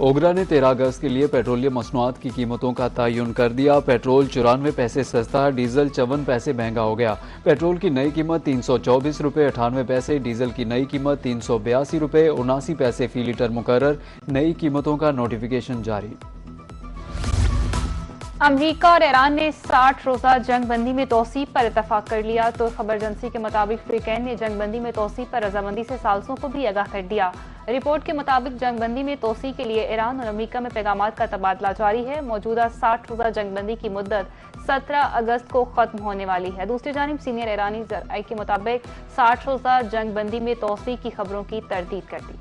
اوگرا نے 13 اگست کے لیے پیٹرولیم مصنوعات کی قیمتوں کا تعین کر دیا۔ پیٹرول 94 پیسے سستا، ڈیزل 54 پیسے مہنگا ہو گیا۔ پیٹرول کی نئی قیمت 324 روپے 98 پیسے، ڈیزل کی نئی قیمت 382 روپے 79 پیسے فی لیٹر مقرر۔ نئی قیمتوں کا نوٹیفیکیشن جاری۔ امریکہ اور ایران نے 60 روزہ جنگ بندی میں توسیع پر اتفاق کر لیا۔ تو خبر ایجنسی کے مطابق فریقین نے جنگ بندی میں توسیع پر رضامندی سے ثالثوں کو بھی آگاہ کر دیا۔ رپورٹ کے مطابق جنگ بندی میں توسیع کے لیے ایران اور امریکہ میں پیغامات کا تبادلہ جاری ہے۔ موجودہ 60 روزہ جنگ بندی کی مدت 17 اگست کو ختم ہونے والی ہے۔ دوسری جانب سینئر ایرانی ذرائع کے مطابق 60 روزہ جنگ بندی میں توسیع کی خبروں کی تردید کر دی۔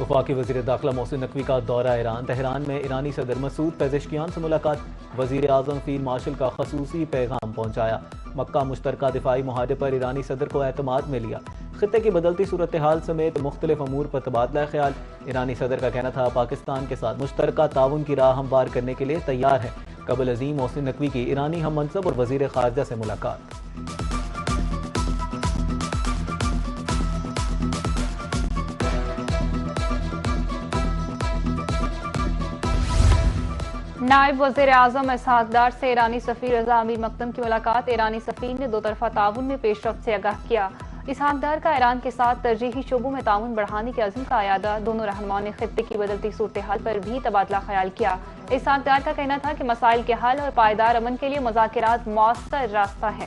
وفاقی وزیر داخلہ محسن نقوی کا دورہ ایران۔ تہران میں ایرانی صدر مسعود پزشکیان سے ملاقات۔ وزیر اعظم فیلڈ مارشل کا خصوصی پیغام پہنچایا۔ مکہ مشترکہ دفاعی معاہدے پر ایرانی صدر کو اعتماد میں لیا۔ خطے کی بدلتی صورتحال سمیت مختلف امور پر تبادلہ خیال۔ ایرانی صدر کا کہنا تھا پاکستان کے ساتھ مشترکہ تعاون کی راہ ہموار کرنے کے لیے تیار ہے۔ قبل ازیں محسن نقوی کی ایرانی ہم منصب اور وزیر خارجہ سے ملاقات۔ نائب وزیر اعظم اسحاق ڈار سے ایرانی سفیر رضا امیر مکتم کی ملاقات۔ ایرانی سفیر نے دو طرفہ تعاون میں پیش رفت سے آگاہ کیا۔ اسحاق ڈار کا ایران کے ساتھ ترجیحی شعبوں میں تعاون بڑھانے کے عزم کا اعادہ۔ دونوں رہنماؤں نے خطے کی بدلتی صورتحال پر بھی تبادلہ خیال کیا۔ اسحاق ڈار کا کہنا تھا کہ مسائل کے حل اور پائیدار امن کے لیے مذاکرات مؤثر راستہ ہے۔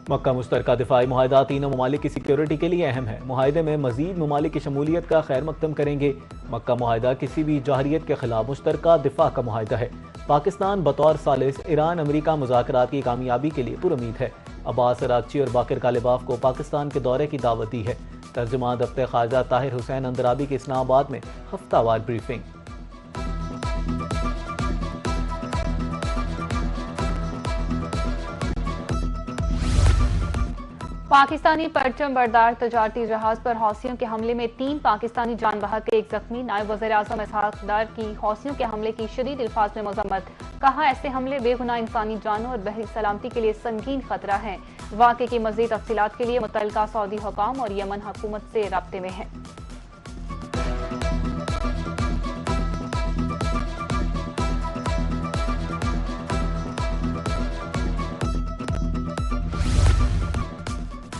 مکہ مشترکہ دفاعی معاہدہ تینوں ممالک کی سیکیورٹی کے لیے اہم ہے۔ معاہدے میں مزید ممالک کی شمولیت کا خیر مقدم کریں گے۔ مکہ معاہدہ کسی بھی جارحیت کے خلاف مشترکہ دفاع کا معاہدہ ہے۔ پاکستان بطور ثالث ایران امریکہ مذاکرات کی کامیابی کے لیے پرامید ہے۔ عباس عراقچی اور باقر کالباف کو پاکستان کے دورے کی دعوت دی ہے۔ ترجمان دفتر خارجہ طاہر حسین اندرابی کی اسلام آباد میں ہفتہ وار بریفنگ۔ پاکستانی پرچم بردار تجارتی جہاز پر حوثیوں کے حملے میں 3 پاکستانی جان بحق ایک زخمی۔ نائب وزیر اعظم اسحاق ڈار کی حوثیوں کے حملے کی شدید الفاظ میں مذمت۔ کہا ایسے حملے بے گناہ انسانی جانوں اور بحری سلامتی کے لیے سنگین خطرہ ہیں۔ واقعے کی مزید تفصیلات کے لیے متعلقہ سعودی حکام اور یمن حکومت سے رابطے میں ہیں۔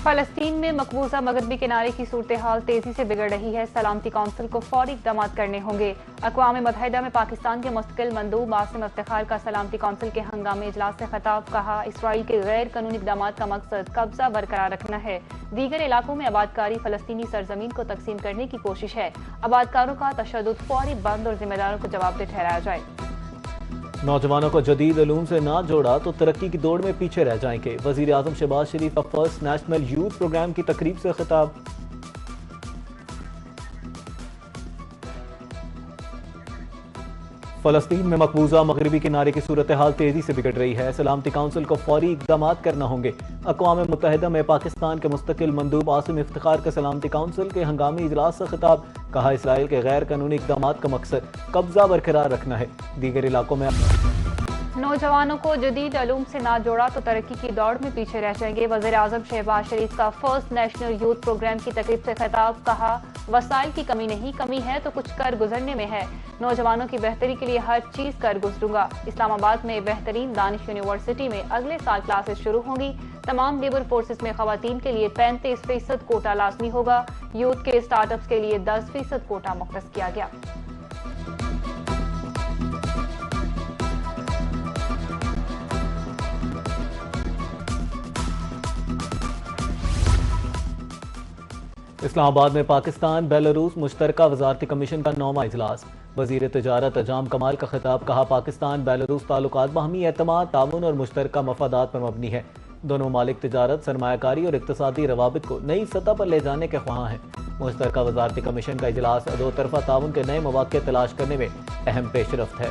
فلسطین میں مقبوضہ مغربی کنارے کی صورتحال تیزی سے بگڑ رہی ہے۔ سلامتی کونسل کو فوری اقدامات کرنے ہوں گے۔ اقوام متحدہ میں پاکستان کے مستقل مندوب عاصم افتخار کا سلامتی کونسل کے ہنگامی اجلاس سے خطاب۔ کہا اسرائیل کے غیر قانونی اقدامات کا مقصد قبضہ برقرار رکھنا ہے۔ دیگر علاقوں میں آبادکاری فلسطینی سرزمین کو تقسیم کرنے کی کوشش ہے۔ آبادکاروں کا تشدد فوری بند اور ذمہ داروں کو جواب دہ ٹھہرایا جائے۔ نوجوانوں کو جدید علوم سے نہ جوڑا تو ترقی کی دوڑ میں پیچھے رہ جائیں گے۔ وزیر اعظم شہباز شریف کا فرسٹ نیشنل یوتھ پروگرام کی تقریب سے خطاب۔ فلسطین میں مقبوضہ مغربی کنارے کی صورتحال تیزی سے بگڑ رہی ہے۔ سلامتی کونسل کو فوری اقدامات کرنا ہوں گے۔ اقوام متحدہ میں پاکستان کے مستقل مندوب عاصم افتخار کا سلامتی کونسل کے ہنگامی اجلاس سے خطاب۔ کہا اسرائیل کے غیر قانونی اقدامات کا مقصد قبضہ برقرار رکھنا ہے۔ دیگر علاقوں میں نوجوانوں کو جدید علوم سے نہ جوڑا تو ترقی کی دوڑ میں پیچھے رہ جائیں گے۔ وزیر اعظم شہباز شریف کا فرسٹ نیشنل یوتھ پروگرام کی تقریب سے خطاب۔ کہا وسائل کی کمی نہیں، کمی ہے تو کچھ کر گزرنے میں ہے۔ نوجوانوں کی بہتری کے لیے ہر چیز کر گزروں گا۔ اسلام آباد میں بہترین دانش یونیورسٹی میں اگلے سال کلاسز شروع ہوں گی۔ تمام لیبر فورسز میں خواتین کے لیے 35% کوٹا لازمی ہوگا۔ یوتھ کے اسٹارٹ اپس کے لیے 10% کوٹا مختص کیا گیا۔ اسلام آباد میں پاکستان بیلاروس مشترکہ وزارتی کمیشن کا 9واں اجلاس۔ وزیر تجارت اجام کمال کا خطاب۔ کہا پاکستان بیلاروس تعلقات باہمی اعتماد، تعاون اور مشترکہ مفادات پر مبنی ہے۔ دونوں ممالک تجارت، سرمایہ کاری اور اقتصادی روابط کو نئی سطح پر لے جانے کے خواہاں ہیں۔ مشترکہ وزارتی کمیشن کا اجلاس دو طرفہ تعاون کے نئے مواقع تلاش کرنے میں اہم پیش رفت ہے۔